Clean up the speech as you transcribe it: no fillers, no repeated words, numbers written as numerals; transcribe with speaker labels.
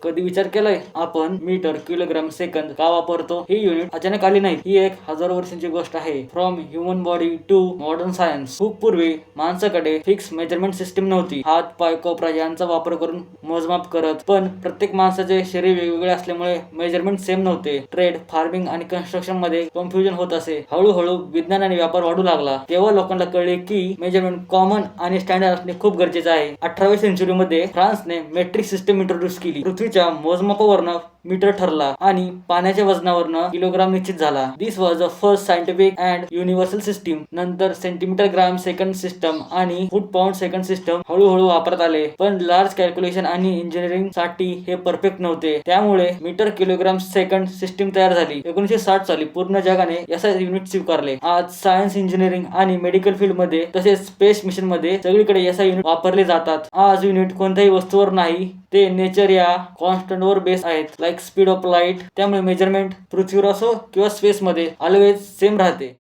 Speaker 1: कधी विचार केलाय आपण मीटर, किलोग्राम, सेकंद का वापरतो? ही युनिट अचानक आली नाही, ही एक हजारो वर्षांची गोष्ट आहे. From human body to modern science. खूप पूर्वी माणसाकडे फिक्स मेजरमेंट सिस्टीम नव्हती. हात, पाय, कोपरा यांचा वापर करून मोजमाप करत. पण प्रत्येक माणसाचे शरीर वेगवेगळे असल्यामुळे मेजरमेंट सेम नव्हते. ट्रेड, फार्मिंग आणि कन्स्ट्रक्शन मध्ये कन्फ्युजन होत असे. हळूहळू विज्ञान आणि व्यापार वाढू लागला. तेव्हा लोकांना कळले की मेजरमेंट कॉमन आणि स्टँडर्ड असणे खूप गरजेचे आहे. 18व्या सेंचुरीमध्ये फ्रान्सने मेट्रिक सिस्टीम इंट्रोड्यूस केली. पृथ्वीच्या मोजमापावरनं मीटर ठरला आणि पाण्याच्या वजनावरनं किलोग्राम निश्चित झाला. This was the first scientific and universal system. नंतर सेंटीमीटर, ग्राम, सेकंड सिस्टम आणि फूट, पाऊंड, सेकंड सिस्टम हळूहळू वापरात आले. पण लार्ज कॅल्क्युलेशन आणि इंजिनिअरिंग साठी हे परफेक्ट नव्हते. त्यामुळे मीटर, किलोग्राम, सेकंड सिस्टीम तयार झाली. 1960 साली पूर्ण जगाने SI युनिट स्वीकारले. आज सायन्स, इंजिनिअरिंग आणि मेडिकल फील्ड मध्ये तसेच स्पेस मिशन मध्ये सगळीकडे SI युनिट वापरले जातात. आज युनिट कोणत्याही वस्तूवर नाही, ते नेचर या कॉन्स्टंट वर बेस आहेत, लाईक स्पीड ऑफ लाईट. त्यामुळे मेजरमेंट पृथ्वीवर असो किंवा स्पेस मध्ये ऑलवेज सेम राहते.